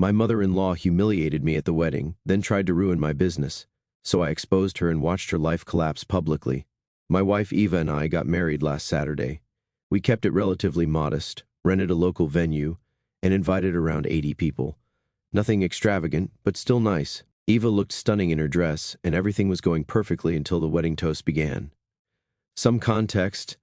My mother-in-law humiliated me at the wedding, then tried to ruin my business, so I exposed her and watched her life collapse publicly. My wife Eva and I got married last Saturday. We kept it relatively modest, rented a local venue, and invited around 80 people. Nothing extravagant, but still nice. Eva looked stunning in her dress, and everything was going perfectly until the wedding toast began. Some context: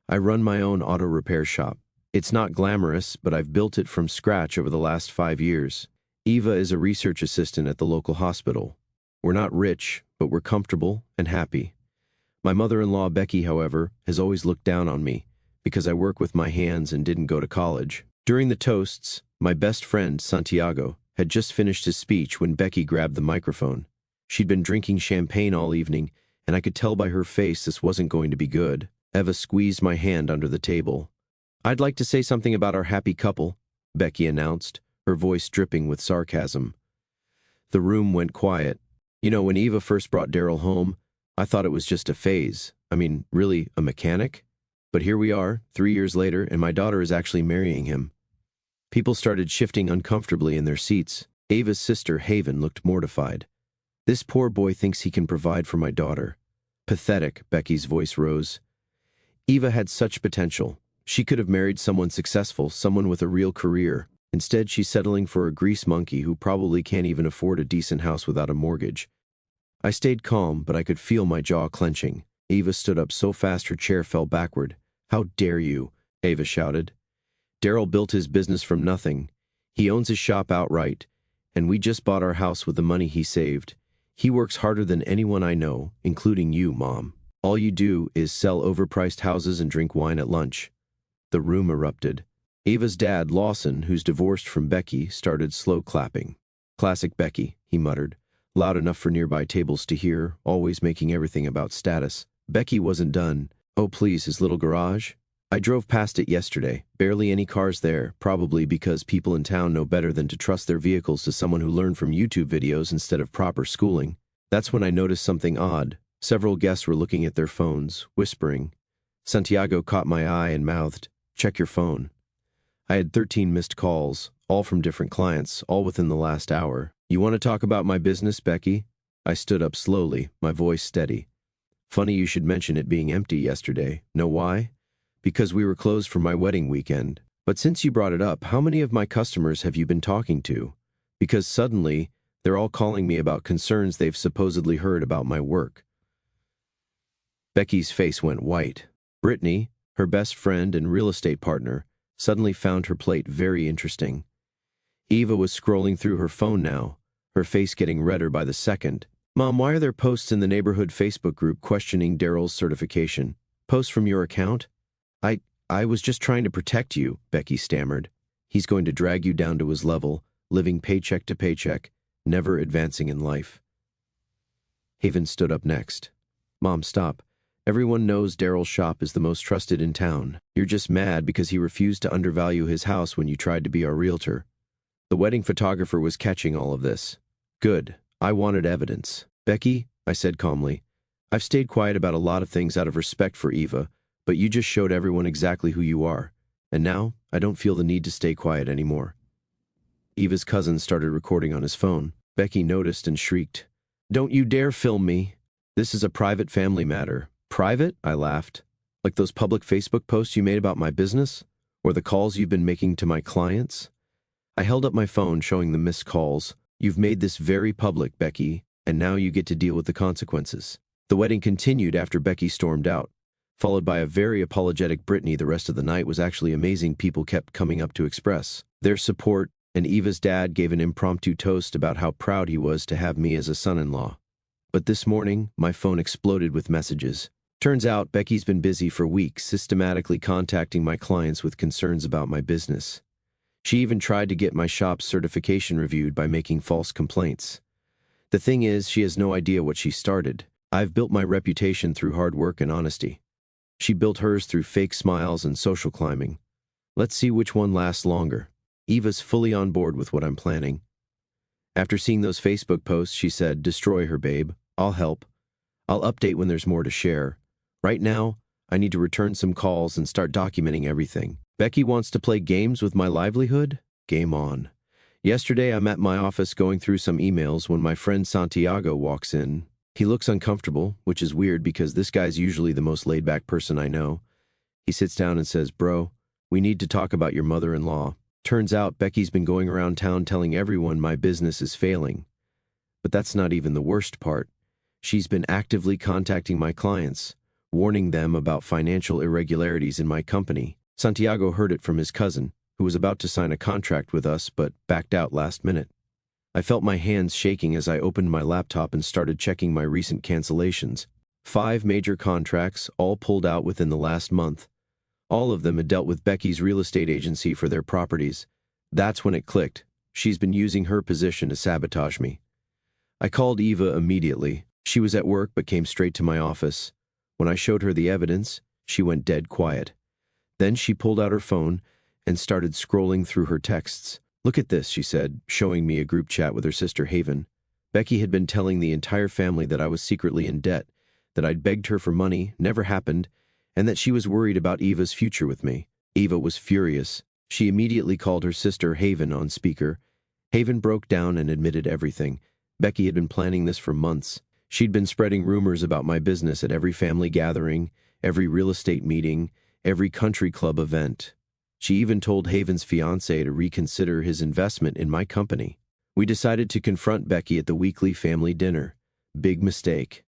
I run my own auto repair shop. It's not glamorous, but I've built it from scratch over the last 5 years. Eva is a research assistant at the local hospital. We're not rich, but we're comfortable and happy. My mother-in-law, Becky, however, has always looked down on me because I work with my hands and didn't go to college. During the toasts, my best friend, Santiago, had just finished his speech when Becky grabbed the microphone. She'd been drinking champagne all evening, and I could tell by her face this wasn't going to be good. Eva squeezed my hand under the table. "I'd like to say something about our happy couple," Becky announced, her voice dripping with sarcasm. The room went quiet. You know, when Eva first brought Daryl home, I thought it was just a phase. I mean, really, a mechanic? But here we are, 3 years later, and my daughter is actually marrying him. People started shifting uncomfortably in their seats. Ava's sister, Haven, looked mortified. "This poor boy thinks he can provide for my daughter." Pathetic, Becky's voice rose. Eva had such potential. She could have married someone successful, someone with a real career. Instead, she's settling for a grease monkey who probably can't even afford a decent house without a mortgage. I stayed calm, but I could feel my jaw clenching. Eva stood up so fast her chair fell backward. "How dare you?" Eva shouted. "Daryl built his business from nothing. He owns his shop outright, and we just bought our house with the money he saved. He works harder than anyone I know, including you, Mom. All you do is sell overpriced houses and drink wine at lunch." The room erupted. Ava's dad, Lawson, who's divorced from Becky, started slow clapping. "Classic Becky," he muttered, loud enough for nearby tables to hear, always making everything about status. Becky wasn't done. "Oh please, his little garage? I drove past it yesterday. Barely any cars there, probably because people in town know better than to trust their vehicles to someone who learned from YouTube videos instead of proper schooling." That's when I noticed something odd. Several guests were looking at their phones, whispering. Santiago caught my eye and mouthed, "Check your phone." I had 13 missed calls, all from different clients, all within the last hour. "You want to talk about my business, Becky?" I stood up slowly, my voice steady. "Funny you should mention it being empty yesterday. Know why? Because we were closed for my wedding weekend. But since you brought it up, how many of my customers have you been talking to? Because suddenly, they're all calling me about concerns they've supposedly heard about my work." Becky's face went white. Brittany, her best friend and real estate partner, suddenly found her plate very interesting. Eva was scrolling through her phone now, her face getting redder by the second. "Mom, why are there posts in the neighborhood Facebook group questioning Daryl's certification? Posts from your account?" I was just trying to protect you," Becky stammered. "He's going to drag you down to his level, living paycheck to paycheck, never advancing in life." Haven stood up next. "Mom, stop. Everyone knows Daryl's shop is the most trusted in town. You're just mad because he refused to undervalue his house when you tried to be our realtor. The wedding photographer was catching all of this." "Good. I wanted evidence." "Becky," I said calmly, "I've stayed quiet about a lot of things out of respect for Eva, but you just showed everyone exactly who you are, and now I don't feel the need to stay quiet anymore." Eva's cousin started recording on his phone. Becky noticed and shrieked, "Don't you dare film me. This is a private family matter." "Private?" I laughed. "Like those public Facebook posts you made about my business? Or the calls you've been making to my clients?" I held up my phone showing the missed calls. "You've made this very public, Becky, and now you get to deal with the consequences." The wedding continued after Becky stormed out, followed by a very apologetic Brittany. The rest of the night was actually amazing. People kept coming up to express their support, and Eva's dad gave an impromptu toast about how proud he was to have me as a son-in-law. But this morning, my phone exploded with messages. Turns out Becky's been busy for weeks, systematically contacting my clients with concerns about my business. She even tried to get my shop's certification reviewed by making false complaints. The thing is, she has no idea what she started. I've built my reputation through hard work and honesty. She built hers through fake smiles and social climbing. Let's see which one lasts longer. Eva's fully on board with what I'm planning. After seeing those Facebook posts, she said, "Destroy her, babe. I'll help. I'll update when there's more to share. Right now, I need to return some calls and start documenting everything." Becky wants to play games with my livelihood? Game on. Yesterday, I'm at my office going through some emails when my friend Santiago walks in. He looks uncomfortable, which is weird because this guy's usually the most laid-back person I know. He sits down and says, "Bro, we need to talk about your mother-in-law." Turns out Becky's been going around town telling everyone my business is failing. But that's not even the worst part. She's been actively contacting my clients, warning them about financial irregularities in my company. Santiago heard it from his cousin, who was about to sign a contract with us but backed out last minute. I felt my hands shaking as I opened my laptop and started checking my recent cancellations. 5 major contracts, all pulled out within the last month. All of them had dealt with Becky's real estate agency for their properties. That's when it clicked. She's been using her position to sabotage me. I called Eva immediately. She was at work but came straight to my office. When I showed her the evidence, she went dead quiet. Then she pulled out her phone and started scrolling through her texts. "Look at this," she said, showing me a group chat with her sister Haven. Becky had been telling the entire family that I was secretly in debt, that I'd begged her for money, never happened, and that she was worried about Eva's future with me. Eva was furious. She immediately called her sister Haven on speaker. Haven broke down and admitted everything. Becky had been planning this for months. She'd been spreading rumors about my business at every family gathering, every real estate meeting, every country club event. She even told Haven's fiancé to reconsider his investment in my company. We decided to confront Becky at the weekly family dinner. Big mistake.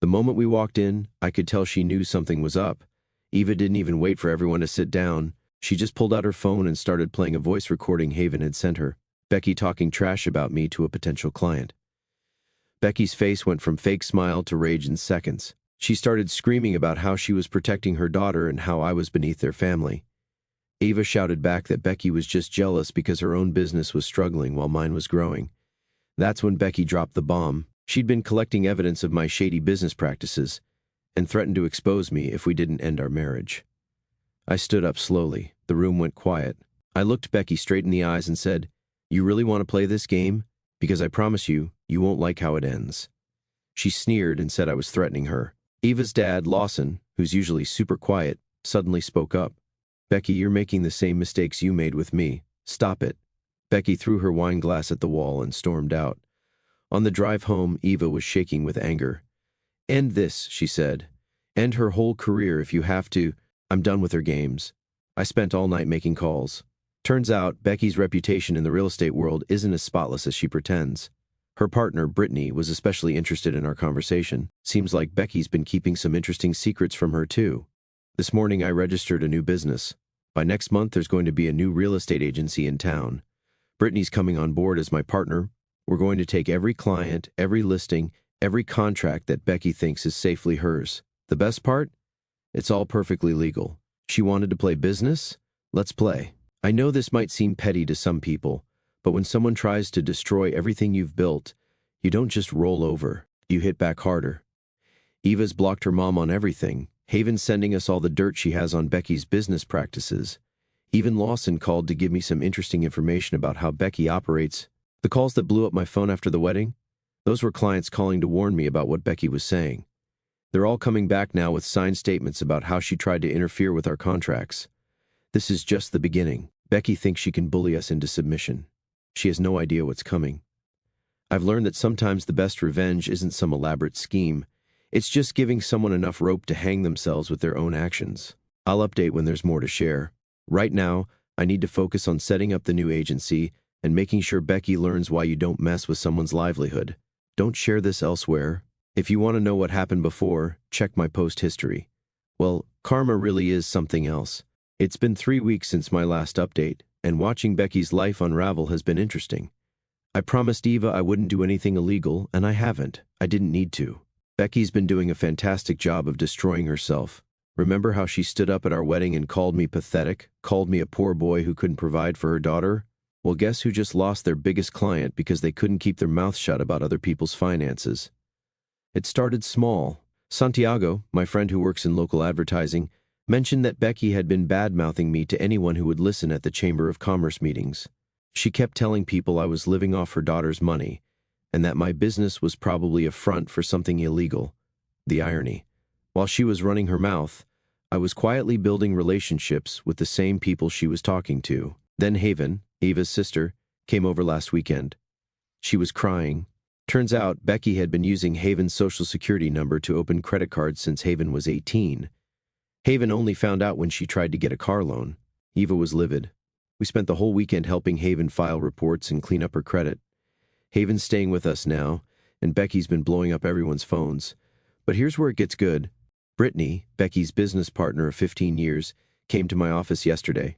The moment we walked in, I could tell she knew something was up. Eva didn't even wait for everyone to sit down. She just pulled out her phone and started playing a voice recording Haven had sent her. Becky talking trash about me to a potential client. Becky's face went from fake smile to rage in seconds. She started screaming about how she was protecting her daughter and how I was beneath their family. Eva shouted back that Becky was just jealous because her own business was struggling while mine was growing. That's when Becky dropped the bomb. She'd been collecting evidence of my shady business practices and threatened to expose me if we didn't end our marriage. I stood up slowly. The room went quiet. I looked Becky straight in the eyes and said, "You really want to play this game? Because I promise you, you won't like how it ends." She sneered and said I was threatening her. Eva's dad, Lawson, who's usually super quiet, suddenly spoke up. "Becky, you're making the same mistakes you made with me. Stop it." Becky threw her wine glass at the wall and stormed out. On the drive home, Eva was shaking with anger. "End this," she said. "End her whole career if you have to. I'm done with her games." I spent all night making calls. Turns out, Becky's reputation in the real estate world isn't as spotless as she pretends. Her partner, Brittany, was especially interested in our conversation. Seems like Becky's been keeping some interesting secrets from her, too. This morning, I registered a new business. By next month, there's going to be a new real estate agency in town. Brittany's coming on board as my partner. We're going to take every client, every listing, every contract that Becky thinks is safely hers. The best part? It's all perfectly legal. She wanted to play business? Let's play. I know this might seem petty to some people, but when someone tries to destroy everything you've built, you don't just roll over, you hit back harder. Eva's blocked her mom on everything. Haven's sending us all the dirt she has on Becky's business practices. Even Lawson called to give me some interesting information about how Becky operates. The calls that blew up my phone after the wedding? Those were clients calling to warn me about what Becky was saying. They're all coming back now with signed statements about how she tried to interfere with our contracts. This is just the beginning. Becky thinks she can bully us into submission. She has no idea what's coming. I've learned that sometimes the best revenge isn't some elaborate scheme. It's just giving someone enough rope to hang themselves with their own actions. I'll update when there's more to share. Right now, I need to focus on setting up the new agency and making sure Becky learns why you don't mess with someone's livelihood. Don't share this elsewhere. If you want to know what happened before, check my post history. Well, karma really is something else. It's been 3 weeks since my last update, and watching Becky's life unravel has been interesting. I promised Eva I wouldn't do anything illegal, and I haven't. I didn't need to. Becky's been doing a fantastic job of destroying herself. Remember how she stood up at our wedding and called me pathetic, called me a poor boy who couldn't provide for her daughter? Well, guess who just lost their biggest client because they couldn't keep their mouth shut about other people's finances? It started small. Santiago, my friend who works in local advertising, mentioned that Becky had been bad-mouthing me to anyone who would listen at the Chamber of Commerce meetings. She kept telling people I was living off her daughter's money, and that my business was probably a front for something illegal. The irony. While she was running her mouth, I was quietly building relationships with the same people she was talking to. Then Haven, Eva's sister, came over last weekend. She was crying. Turns out Becky had been using Haven's social security number to open credit cards since Haven was 18. Haven only found out when she tried to get a car loan. Eva was livid. We spent the whole weekend helping Haven file reports and clean up her credit. Haven's staying with us now, and Becky's been blowing up everyone's phones. But here's where it gets good. Brittany, Becky's business partner of 15 years, came to my office yesterday.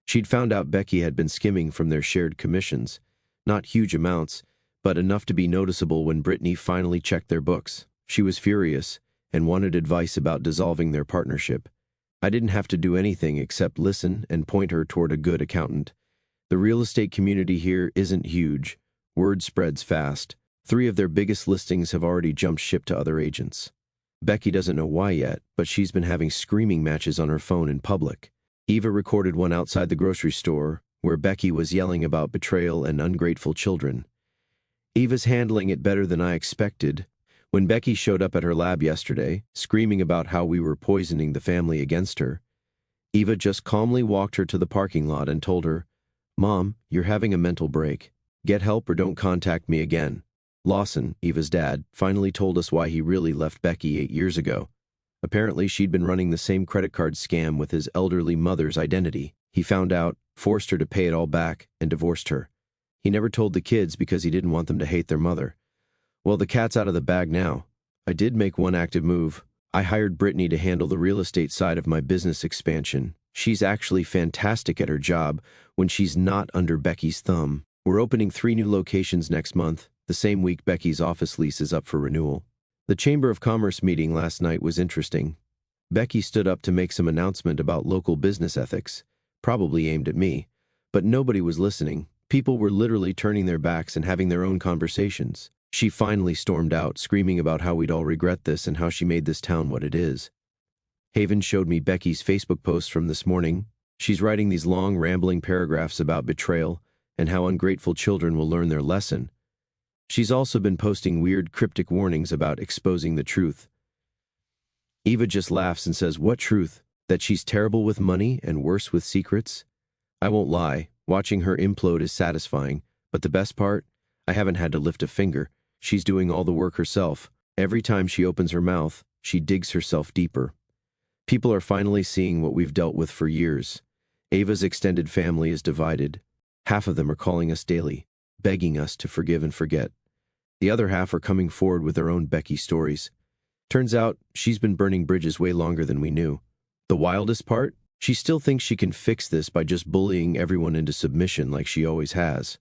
She'd found out Becky had been skimming from their shared commissions. Not huge amounts, but enough to be noticeable when Brittany finally checked their books. She was furious and wanted advice about dissolving their partnership. I didn't have to do anything except listen and point her toward a good accountant. The real estate community here isn't huge. Word spreads fast. 3 of their biggest listings have already jumped ship to other agents. Becky doesn't know why yet, but she's been having screaming matches on her phone in public. Eva recorded one outside the grocery store, where Becky was yelling about betrayal and ungrateful children. Eva's handling it better than I expected. When Becky showed up at her lab yesterday, screaming about how we were poisoning the family against her, Eva just calmly walked her to the parking lot and told her, "Mom, you're having a mental break. Get help or don't contact me again." Lawson, Eva's dad, finally told us why he really left Becky 8 years ago. Apparently, she'd been running the same credit card scam with his elderly mother's identity. He found out, forced her to pay it all back, and divorced her. He never told the kids because he didn't want them to hate their mother. Well, the cat's out of the bag now. I did make one active move. I hired Brittany to handle the real estate side of my business expansion. She's actually fantastic at her job when she's not under Becky's thumb. We're opening 3 new locations next month, the same week Becky's office lease is up for renewal. The Chamber of Commerce meeting last night was interesting. Becky stood up to make some announcement about local business ethics, probably aimed at me, but nobody was listening. People were literally turning their backs and having their own conversations. She finally stormed out, screaming about how we'd all regret this and how she made this town what it is. Haven showed me Becky's Facebook post from this morning. She's writing these long, rambling paragraphs about betrayal and how ungrateful children will learn their lesson. She's also been posting weird, cryptic warnings about exposing the truth. Eva just laughs and says, "What truth? That she's terrible with money and worse with secrets?" I won't lie, watching her implode is satisfying, but the best part? I haven't had to lift a finger. She's doing all the work herself. Every time she opens her mouth, she digs herself deeper. People are finally seeing what we've dealt with for years. Ava's extended family is divided. Half of them are calling us daily, begging us to forgive and forget. The other half are coming forward with their own Becky stories. Turns out, she's been burning bridges way longer than we knew. The wildest part? She still thinks she can fix this by just bullying everyone into submission like she always has.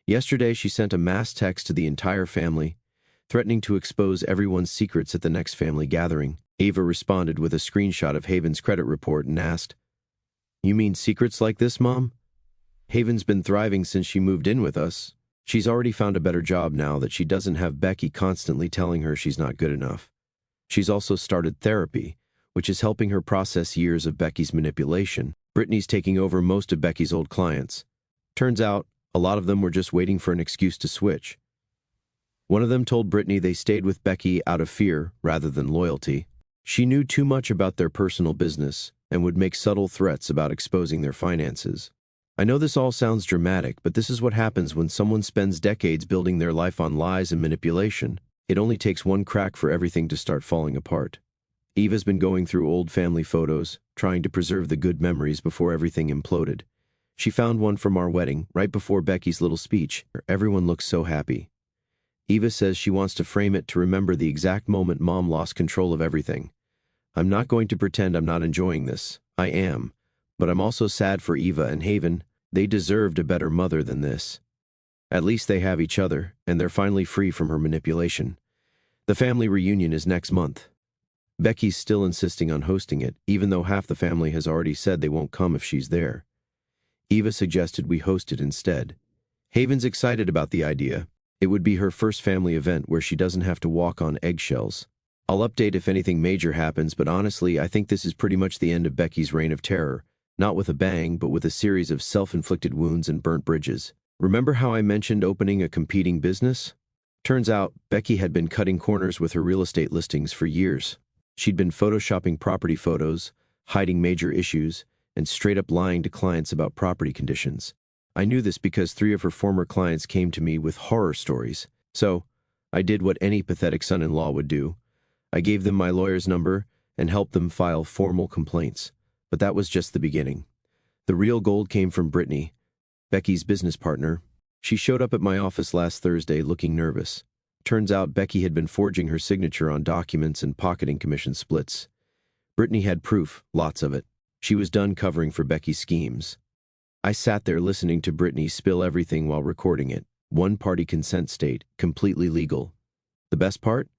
Yesterday, she sent a mass text to the entire family, threatening to expose everyone's secrets at the next family gathering. Ava responded with a screenshot of Haven's credit report and asked, "You mean secrets like this, Mom? Haven's been thriving since she moved in with us. She's already found a better job now that she doesn't have Becky constantly telling her she's not good enough. She's also started therapy, which is helping her process years of Becky's manipulation. Brittany's taking over most of Becky's old clients. Turns out, a lot of them were just waiting for an excuse to switch. One of them told Brittany they stayed with Becky out of fear rather than loyalty. She knew too much about their personal business and would make subtle threats about exposing their finances. I know this all sounds dramatic, but this is what happens when someone spends decades building their life on lies and manipulation. It only takes one crack for everything to start falling apart. Eva's been going through old family photos, trying to preserve the good memories before everything imploded. She found one from our wedding, right before Becky's little speech. Everyone looks so happy. Eva says she wants to frame it to remember the exact moment Mom lost control of everything. I'm not going to pretend I'm not enjoying this. I am. But I'm also sad for Eva and Haven. They deserved a better mother than this. At least they have each other, and they're finally free from her manipulation. The family reunion is next month. Becky's still insisting on hosting it, even though half the family has already said they won't come if she's there. Eva suggested we host it instead. Haven's excited about the idea. It would be her first family event where she doesn't have to walk on eggshells. I'll update if anything major happens, but honestly, I think this is pretty much the end of Becky's reign of terror. Not with a bang, but with a series of self-inflicted wounds and burnt bridges. Remember how I mentioned opening a competing business? Turns out, Becky had been cutting corners with her real estate listings for years. She'd been photoshopping property photos, hiding major issues, and straight up lying to clients about property conditions. I knew this because 3 of her former clients came to me with horror stories. So, I did what any pathetic son-in-law would do. I gave them my lawyer's number and helped them file formal complaints. But that was just the beginning. The real gold came from Brittany, Becky's business partner. She showed up at my office last Thursday looking nervous. Turns out Becky had been forging her signature on documents and pocketing commission splits. Brittany had proof, lots of it. She was done covering for Becky's schemes. I sat there listening to Brittany spill everything while recording it. One-party consent state, completely legal. The best part?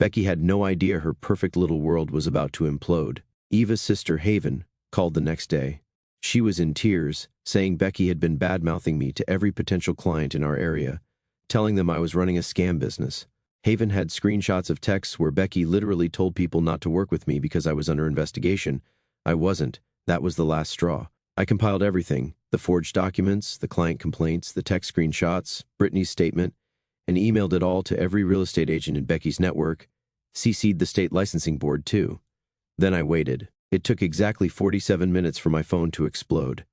Becky had no idea her perfect little world was about to implode. Eva's sister, Haven, called the next day. She was in tears, saying Becky had been bad-mouthing me to every potential client in our area, telling them I was running a scam business. Haven had screenshots of texts where Becky literally told people not to work with me because I was under investigation. I wasn't. That was the last straw. I compiled everything, the forged documents, the client complaints, the text screenshots, Brittany's statement, and emailed it all to every real estate agent in Becky's network, CC'd the state licensing board too. Then I waited. It took exactly 47 minutes for my phone to explode.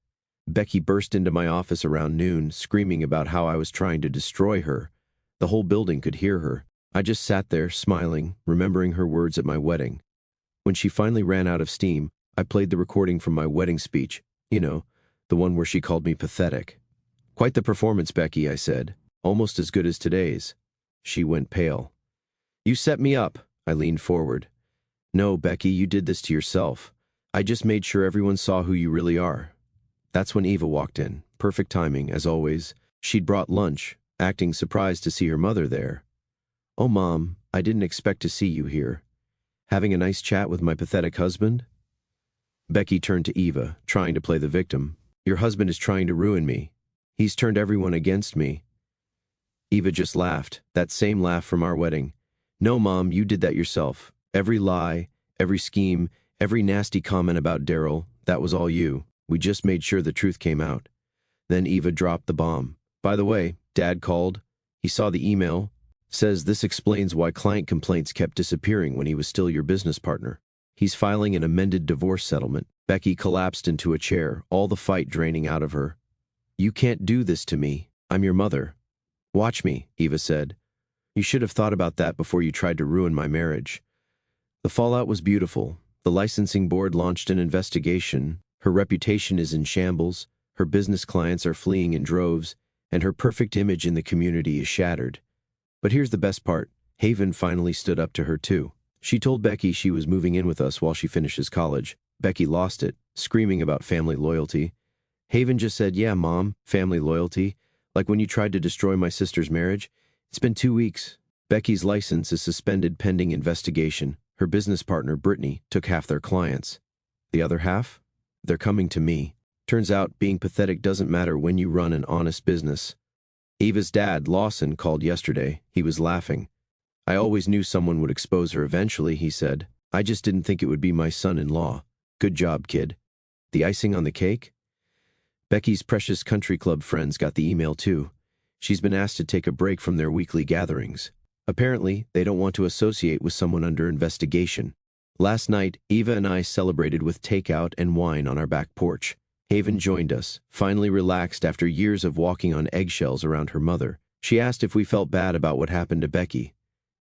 Becky burst into my office around noon, screaming about how I was trying to destroy her. The whole building could hear her. I just sat there, smiling, remembering her words at my wedding. When she finally ran out of steam, I played the recording from my wedding speech. You know, the one where she called me pathetic. "Quite the performance, Becky," I said. "Almost as good as today's." She went pale. "You set me up." I leaned forward. "No, Becky, you did this to yourself. I just made sure everyone saw who you really are." That's when Eva walked in. Perfect timing, as always. She'd brought lunch, acting surprised to see her mother there. "Oh, Mom, I didn't expect to see you here. Having a nice chat with my pathetic husband?" Becky turned to Eva, trying to play the victim. "Your husband is trying to ruin me. He's turned everyone against me." Eva just laughed, that same laugh from our wedding. "No, Mom, you did that yourself. Every lie, every scheme, every nasty comment about Daryl, that was all you. We just made sure the truth came out." Then Eva dropped the bomb. "By the way, Dad called. He saw the email. Says this explains why client complaints kept disappearing when he was still your business partner. He's filing an amended divorce settlement." Becky collapsed into a chair, all the fight draining out of her. "You can't do this to me. I'm your mother." "Watch me," Eva said. "You should have thought about that before you tried to ruin my marriage." The fallout was beautiful. The licensing board launched an investigation. Her reputation is in shambles, her business clients are fleeing in droves, and her perfect image in the community is shattered. But here's the best part. Haven finally stood up to her too. She told Becky she was moving in with us while she finishes college. Becky lost it, screaming about family loyalty. Haven just said, "Yeah, Mom, family loyalty. Like when you tried to destroy my sister's marriage. It's been 2 weeks. Becky's license is suspended pending investigation. Her business partner, Brittany, took half their clients. The other half? They're coming to me. Turns out being pathetic doesn't matter when you run an honest business." Eva's dad, Lawson, called yesterday. He was laughing. "I always knew someone would expose her eventually," he said. "I just didn't think it would be my son-in-law. Good job, kid." The icing on the cake? Becky's precious country club friends got the email too. She's been asked to take a break from their weekly gatherings. Apparently, they don't want to associate with someone under investigation. Last night, Eva and I celebrated with takeout and wine on our back porch. Haven joined us, finally relaxed after years of walking on eggshells around her mother. She asked if we felt bad about what happened to Becky.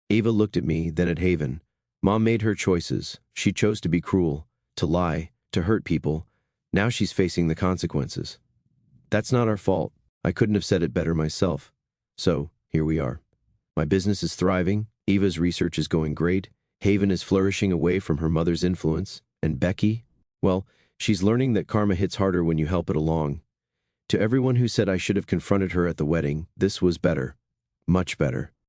Eva looked at me, then at Haven. Mom made her choices. She chose to be cruel, to lie, to hurt people. Now she's facing the consequences. That's not our fault. I couldn't have said it better myself. So, here we are. My business is thriving, Eva's research is going great, Haven is flourishing away from her mother's influence, and Becky, well, she's learning that karma hits harder when you help it along. To everyone who said I should have confronted her at the wedding, this was better. Much better.